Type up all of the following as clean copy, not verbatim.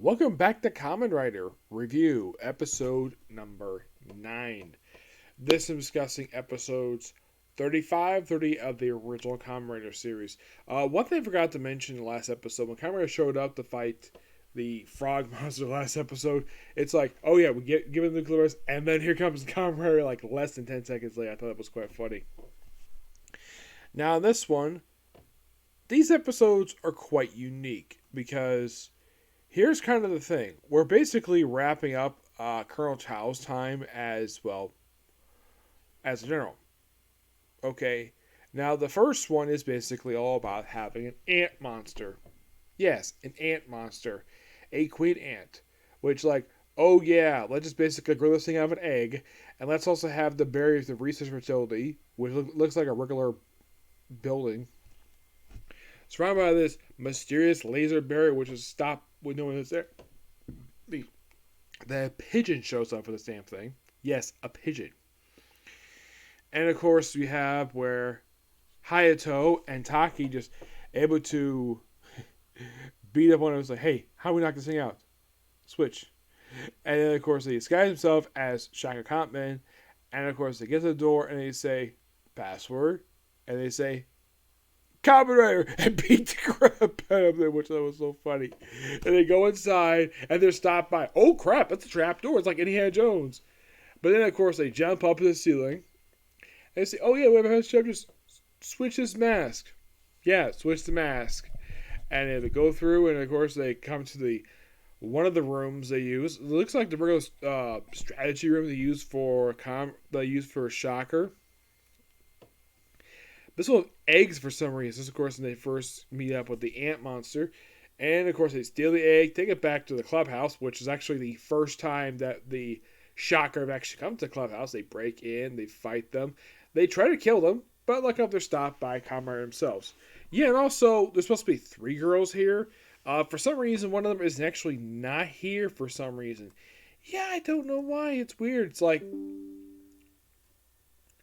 Welcome back to Kamen Rider Review, episode number 9. This is discussing episodes 35, 30 of the original Kamen Rider series. One thing I forgot to mention in the last episode, when Kamen Rider showed up to fight the frog monster last episode, it's like, oh yeah, we give him the nuclear, and then here comes Kamen Rider like less than 10 seconds later. I thought that was quite funny. Now, this one, these episodes are quite unique because here's kind of the thing. We're basically wrapping up Colonel Chow's time as, well, as a general. Okay. Now, the first one is basically all about having an ant monster. Yes, an ant monster. A queen ant. Which, like, oh yeah, let's just basically grow this thing out of an egg. And let's also have the barrier to research fertility, which looks like a regular building. Surrounded by this mysterious laser barrier, which is stopped when no one is there. The pigeon shows up for the same thing. Yes, a pigeon. And of course, we have where Hayato and Taki just able to beat up one of them and say, hey, how do we knock this thing out? Switch. And then, of course, they disguise himself as Shaka Kamen. And of course, they get to the door and they say, password. And they say, Kamen Rider, and beat the crap out of them, which that was so funny. And they go inside, and they're stopped by, oh crap, that's a trap door. It's like Indiana Jones. But then, of course, they jump up to the ceiling, and they say, oh yeah, we have a chef, just switch this mask. Yeah, switch the mask. And they go through, and of course, they come to the one of the rooms they use. It looks like the regular strategy room they use for Shocker. This will have eggs for some reason. This, of course, when they first meet up with the ant monster. And, of course, they steal the egg, take it back to the clubhouse, which is actually the first time that the Shocker have actually come to the clubhouse. They break in, they fight them. They try to kill them, but look up, they're stopped by Kamen Rider themselves. Yeah, and also, there's supposed to be 3 girls here. For some reason, one of them is actually not here for some reason. Yeah, I don't know why. It's weird. It's like,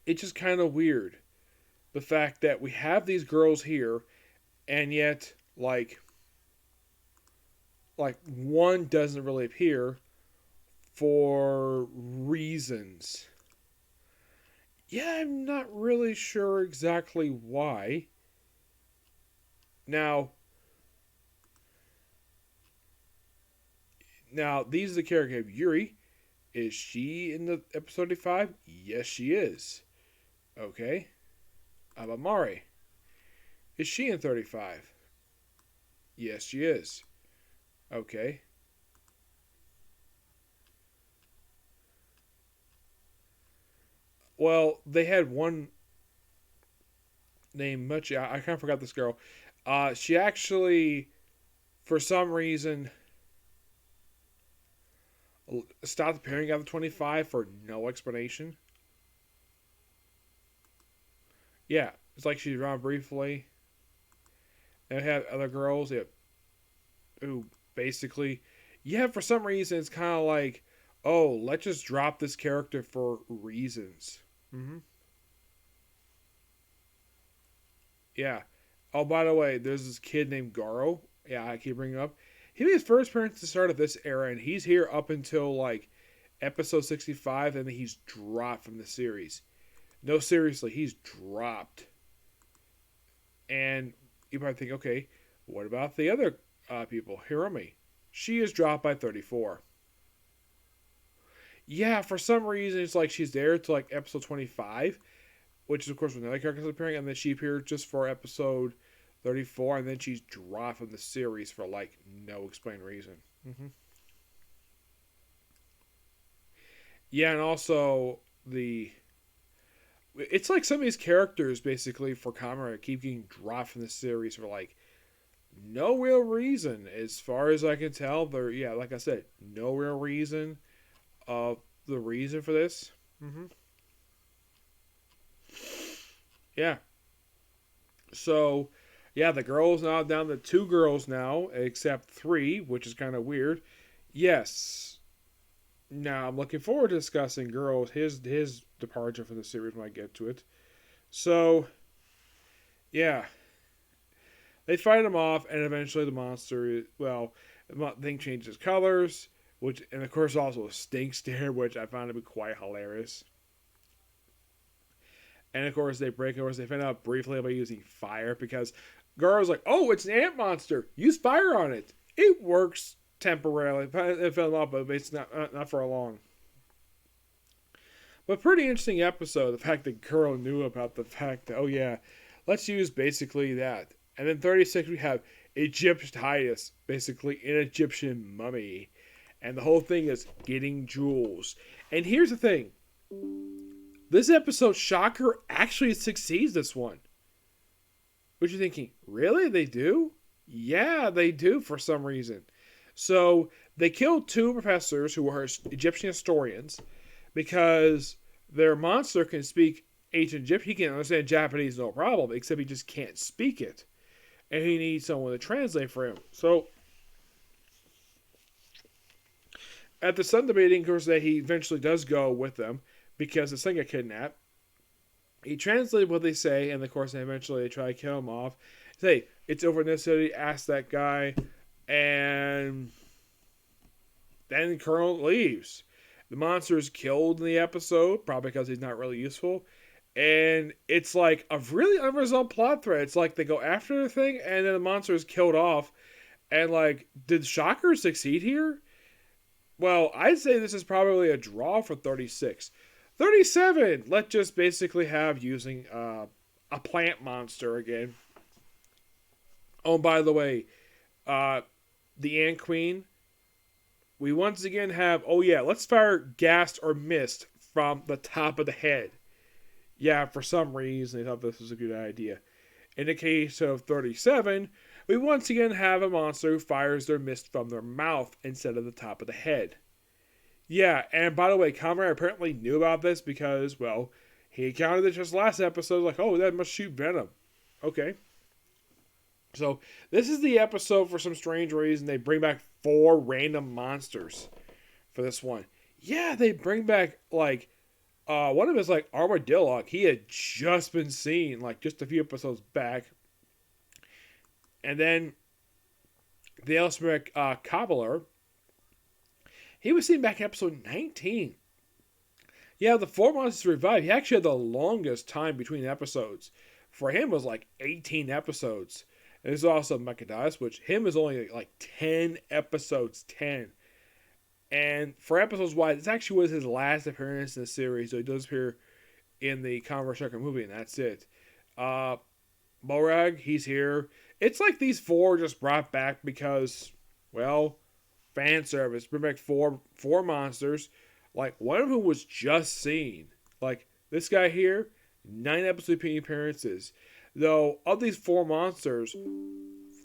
it's just kind of weird. The fact that we have these girls here, and yet, like one doesn't really appear for reasons. Yeah, I'm not really sure exactly why. Now, these are the character of Yuri. Is she in the episode 35? Yes, she is. Okay. How about Mari? Is she in 35? Yes, she is. Okay. Well, they had one named Muchi. I kind of forgot this girl. She actually, for some reason, stopped appearing after 25 for no explanation. Yeah, it's like she's around briefly. They have other girls who basically, yeah, for some reason, it's kind of like, oh, let's just drop this character for reasons. Mm-hmm. Yeah. Oh, by the way, there's this kid named Garo. Yeah, I keep bringing up. He made his first appearance at the start of this era, and he's here up until like episode 65, and then he's dropped from the series. No, seriously, he's dropped. And you might think, okay, what about the other people? Hiromi. She is dropped by 34. Yeah, for some reason, it's like she's there to like episode 25, which is, of course, when another character's appearing, and then she appeared just for episode 34, and then she's dropped from the series for like no explained reason. Mm-hmm. Yeah, and also it's like some of these characters basically for Kamen Rider keep getting dropped from the series for like no real reason. As far as I can tell, yeah, like I said, no real reason of the reason for this. Mm-hmm. Yeah. So, yeah, the girls now down to 2 girls now, except 3, which is kind of weird. Yes. Now I'm looking forward to discussing girls his departure from the series when I get to it. So, yeah, they fight him off, and eventually the monster, well, The thing changes colors, and of course also a stink stare, which I found to be quite hilarious. And of course they find out briefly about using fire because Garo's like, "Oh, it's an ant monster. Use fire on it. It works temporarily. It fell off, but it's not for long." But pretty interesting episode. The fact that Kuro knew about the fact that, oh yeah, let's use basically that. And then 36 we have Egyptitis, basically an Egyptian mummy. And the whole thing is getting jewels. And here's the thing. This episode, shocker, actually succeeds this one. What you thinking? Really? They do? Yeah, they do for some reason. So they killed two professors who were Egyptian historians because their monster can speak ancient Egyptian. He can understand Japanese no problem, except he just can't speak it. And he needs someone to translate for him. So at the Sun debating, of course, that he eventually does go with them because the son got kidnapped. He translated what they say, and of course, eventually they try to kill him off. Say, it's over in this city, ask that guy, and then Colonel leaves. The monster is killed in the episode, probably because he's not really useful. And it's like a really unresolved plot thread. It's like they go after the thing, and then the monster is killed off. And like, did Shocker succeed here? Well, I'd say this is probably a draw for 36. 37, let's just basically have using a plant monster again. Oh, by the way, the Ant Queen, we once again have, oh yeah, let's fire gas or mist from the top of the head. Yeah, for some reason they thought this was a good idea. In the case of 37, we once again have a monster who fires their mist from their mouth instead of the top of the head. Yeah, and by the way, Kamen apparently knew about this because, well, he encountered it just last episode, like, oh, that must shoot venom. Okay. So, this is the episode for some strange reason. They bring back 4 random monsters for this one. Yeah, they bring back, like, one of them is, like, Armadillo. He had just been seen, like, just a few episodes back. And then, the Elsmeric Cobbler, he was seen back in episode 19. Yeah, the 4 monsters revived. He actually had the longest time between episodes. For him, it was like 18 episodes. And there's also Mechadias, which him is only like 10 episodes. 10. And for episodes wise, this actually was his last appearance in the series. So he does appear in the Kamen Rider movie, and that's it. Morag, he's here. It's like these 4 just brought back because, well, fan service. Bring back four monsters. Like, one of whom was just seen. Like, this guy here, 9 episode appearances. Though, of these 4 monsters,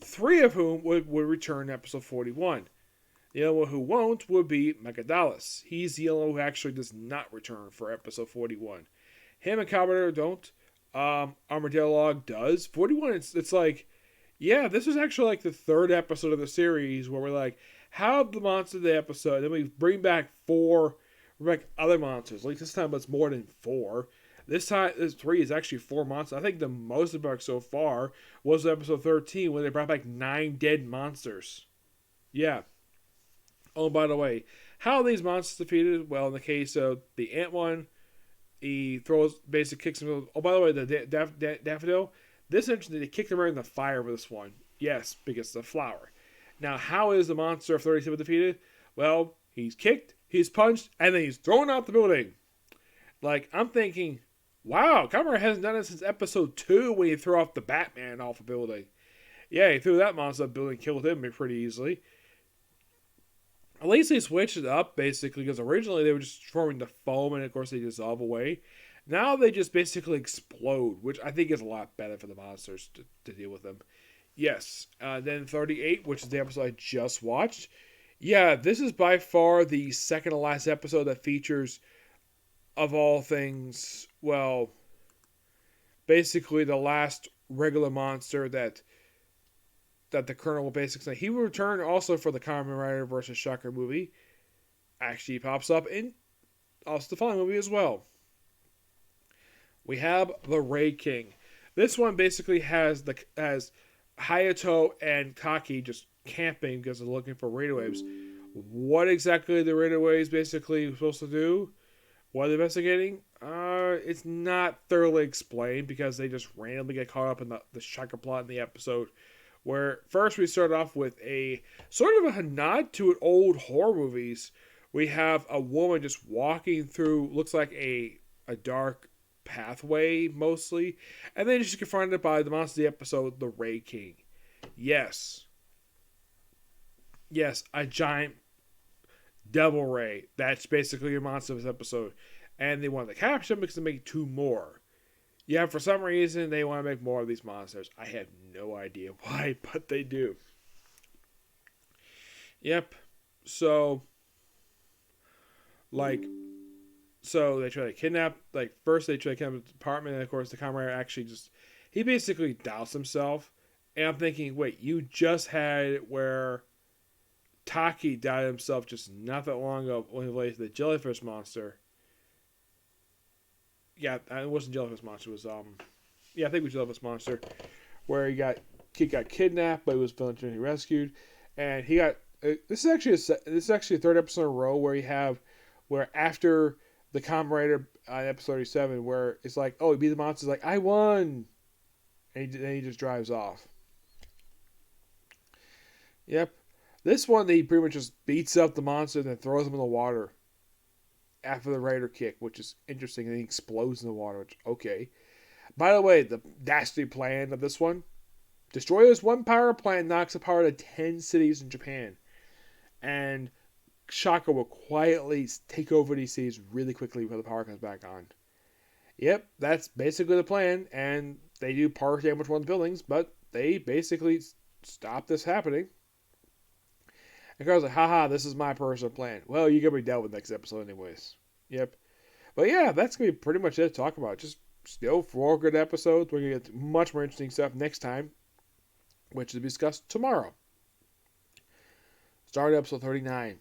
3 of whom would return in episode 41. The other one who won't would be Mechadias. He's the only one who actually does not return for episode 41. Him and Kamen don't. Armadillo does. 41, it's like, yeah, this was actually like the 3rd episode of the series where we're like, how the monster of the episode, then we bring back 4 other monsters. At least this time it's more than 4. This time, this 3 is actually 4 monsters. I think the most back so far was episode 13 when they brought back 9 dead monsters. Yeah. Oh, by the way, how are these monsters defeated? Well, in the case of the ant one, he kicks him. Oh, by the way, the daffodil, this interesting, they kicked him right in the fire with this one. Yes, because it's a flower. Now, how is the monster of 37 defeated? Well, he's kicked, he's punched, and then he's thrown out the building. Like, I'm thinking, wow, Kamen hasn't done it since episode 2 when he threw off the Batman off a building. Yeah, he threw that monster off the building, killed him pretty easily. At least they switched it up, basically, because originally they were just forming the foam, and of course they dissolve away. Now they just basically explode, which I think is a lot better for the monsters to deal with them. Yes, then 38, which is the episode I just watched. Yeah, this is by far the second to last episode that features, of all things, well, basically the last regular monster that the Colonel will basically say. He will return also for the Kamen Rider vs. Shocker movie. Actually pops up in also the following movie as well. We have the Raid King. This one basically has Hayato and Kaki just camping because they're looking for radio waves. What exactly the radio waves basically supposed to do? What they're investigating? It's not thoroughly explained because they just randomly get caught up in the shocker plot in the episode. Where first we start off with a sort of a nod to an old horror movies. We have a woman just walking through, looks like a dark pathway mostly, and then she's confronted by the monster of the episode, the Ray King. Yes, a giant devil ray. That's basically your monster of this episode, and they want to capture them because they make two more. Yeah, for some reason they want to make more of these monsters. I have no idea why, but they do. Yep. So, they try to kidnap. First they try to kidnap the apartment, and of course the comrade actually he basically doused himself. And I'm thinking, wait, you just had it where Taki died himself just not that long ago when he related to the jellyfish monster. Yeah, it wasn't jellyfish monster. It was I think it was jellyfish monster, where he got kidnapped, but he was eventually rescued, and he got. This is actually a third episode in a row where after the Kamen Rider on episode 37, where it's like, oh, he beat the monster, like I won, and then he just drives off. Yep, this one he pretty much just beats up the monster and then throws him in the water after the Raider kick, which is interesting, and he explodes in the water, which, okay. By the way, the dastardly plan of this one, destroy this one power plant, knocks apart 10 cities in Japan, and Shaka will quietly take over these cities really quickly before the power comes back on. Yep, that's basically the plan, and they do partial damage to one of the buildings, but they basically stop this happening. And Carl's like, haha, this is my personal plan. Well, you're going to be dealt with next episode anyways. Yep. But yeah, that's going to be pretty much it to talk about. Just still 4 good episodes. We're going to get much more interesting stuff next time, which is discussed tomorrow. Start episode 39.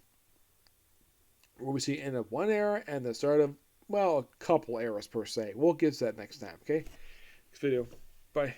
Where we see the end of one era and the start of, well, a couple eras per se. We'll get to that next time, okay? Next video. Bye.